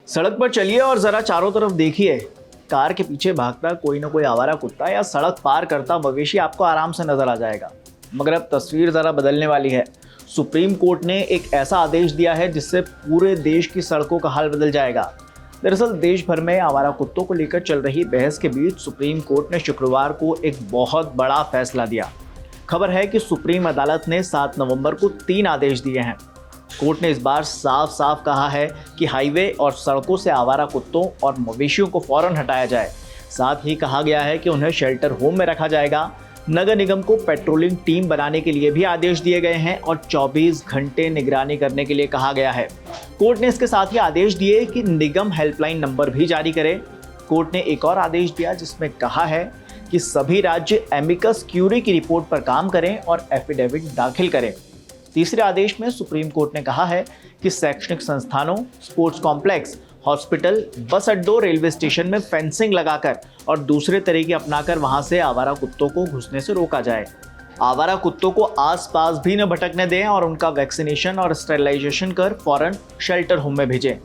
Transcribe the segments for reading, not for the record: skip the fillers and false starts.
सड़क पर चलिए और जरा चारों तरफ देखिए। कार के पीछे भागता कोई ना कोई आवारा कुत्ता या सड़क पार करता मवेशी आपको आराम से नजर आ जाएगा। मगर अब तस्वीर जरा बदलने वाली है। सुप्रीम कोर्ट ने एक ऐसा आदेश दिया है जिससे पूरे देश की सड़कों का हाल बदल जाएगा। दरअसल देश भर में आवारा कुत्तों को लेकर चल रही बहस के बीच सुप्रीम कोर्ट ने शुक्रवार को एक बहुत बड़ा फैसला दिया। खबर है कि सुप्रीम अदालत ने 7 नवंबर को 3 आदेश दिए हैं। कोर्ट ने इस बार साफ साफ कहा है कि हाईवे और सड़कों से आवारा कुत्तों और मवेशियों को फौरन हटाया जाए। साथ ही कहा गया है कि उन्हें शेल्टर होम में रखा जाएगा। नगर निगम को पेट्रोलिंग टीम बनाने के लिए भी आदेश दिए गए हैं और 24 घंटे निगरानी करने के लिए कहा गया है। कोर्ट ने इसके साथ ही आदेश दिए कि निगम हेल्पलाइन नंबर भी जारी करे। कोर्ट ने एक और आदेश दिया जिसमें कहा है कि सभी राज्य एमिकस क्यूरी की रिपोर्ट पर काम करें और एफिडेविट दाखिल करें। तीसरे आदेश में सुप्रीम कोर्ट ने कहा है कि शैक्षणिक संस्थानों, स्पोर्ट्स कॉम्प्लेक्स, हॉस्पिटल, बस अड्डों, रेलवे स्टेशन में फेंसिंग लगाकर और दूसरे तरीके अपनाकर वहां से आवारा कुत्तों को घुसने से रोका जाए। आवारा कुत्तों को आसपास भी न भटकने दें और उनका वैक्सीनेशन और स्टेरिलाइजेशन कर फौरन शेल्टर होम में भेजें।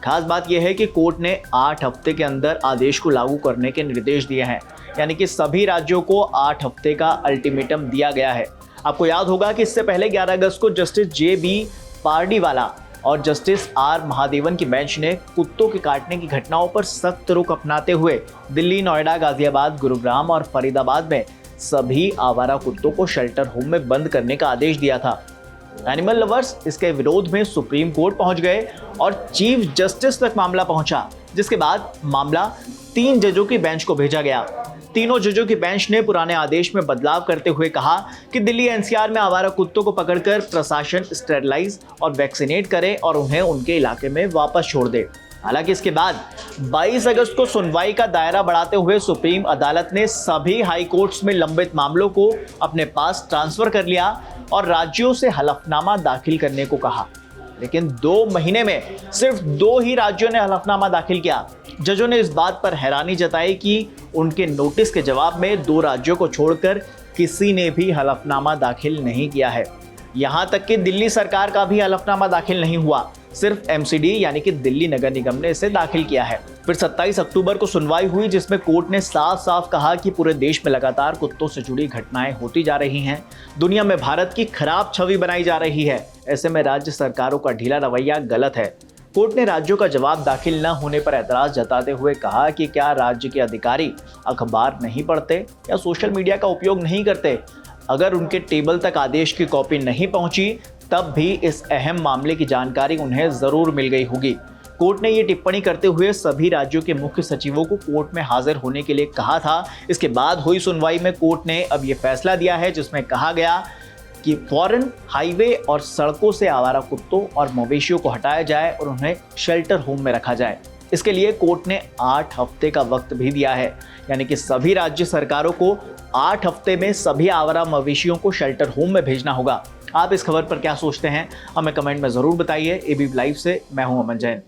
खास बात यह है कि कोर्ट ने 8 हफ्ते के अंदर आदेश को लागू करने के निर्देश दिए हैं, यानी कि सभी राज्यों को 8 हफ्ते का अल्टीमेटम दिया गया है। आपको याद होगा कि इससे पहले 11 अगस्त को जस्टिस जे.बी. पारडीवाला और जस्टिस आर. महादेवन की बेंच ने कुत्तों के काटने की घटनाओं पर सख्त रुख अपनाते हुए दिल्ली, नोएडा, गाजियाबाद, गुरुग्राम और फरीदाबाद में सभी आवारा कुत्तों को शेल्टर होम में बंद करने का आदेश दिया था। एनिमल लवर्स इसके विरोध में सुप्रीम कोर्ट पहुंच गए और चीफ जस्टिस तक मामला पहुंचा, जिसके बाद मामला 3 जजों की बेंच को भेजा गया। तीनों जजों की बेंच ने पुराने आदेश में बदलाव करते हुए कहा कि दिल्ली एनसीआर में आवारा कुत्तों को पकड़कर प्रशासन स्टेरिलाइज और वैक्सीनेट करे और उन्हें उनके इलाके में वापस छोड़ दे। हालांकि इसके बाद 22 अगस्त को सुनवाई का दायरा बढ़ाते हुए सुप्रीम अदालत ने सभी हाई कोर्ट्स में लंबित मामलों को अपने पास ट्रांसफर कर लिया और राज्यों से हलफनामा दाखिल करने को कहा। लेकिन 2 महीने में सिर्फ 2 ही राज्यों ने हलफनामा दाखिल किया। जजों ने इस बात पर हैरानी जताई कि उनके नोटिस के जवाब में 2 राज्यों को छोड़कर किसी ने भी हलफनामा दाखिल नहीं किया है। यहां तक कि दिल्ली सरकार का भी हलफनामा दाखिल नहीं हुआ, सिर्फ एमसीडी यानी कि दिल्ली नगर निगम ने इसे दाखिल किया है। फिर 27 अक्टूबर को सुनवाई हुई जिसमें कोर्ट ने साफ साफ कहा कि पूरे देश में लगातार कुत्तों से जुड़ी घटनाएं होती जा रही हैं। दुनिया में भारत की खराब छवि बनाई जा रही है। ऐसे में राज्य सरकारों का ढीला रवैया गलत है। कोर्ट ने राज्यों का जवाब दाखिल न होने पर एतराज जताते हुए कहा कि क्या राज्य के अधिकारी अखबार नहीं पढ़ते या सोशल मीडिया का उपयोग नहीं करते? अगर उनके टेबल तक आदेश की कॉपी नहीं पहुंची तब भी इस अहम मामले की जानकारी उन्हें जरूर मिल गई होगी। कोर्ट ने ये टिप्पणी करते हुए सभी राज्यों के मुख्य सचिवों को कोर्ट में हाजिर होने के लिए कहा था। इसके बाद हुई सुनवाई में कोर्ट ने अब ये फैसला दिया है जिसमें कहा गया कि फौरन हाईवे और सड़कों से आवारा कुत्तों और मवेशियों को हटाया जाए और उन्हें शेल्टर होम में रखा जाए। इसके लिए कोर्ट ने 8 हफ्ते का वक्त भी दिया है, यानी कि सभी राज्य सरकारों को 8 हफ्ते में सभी आवारा मवेशियों को शेल्टर होम में भेजना होगा। आप इस खबर पर क्या सोचते हैं? हमें कमेंट में जरूर बताइए। एबीपी लाइव से मैं हूं अमन जैन।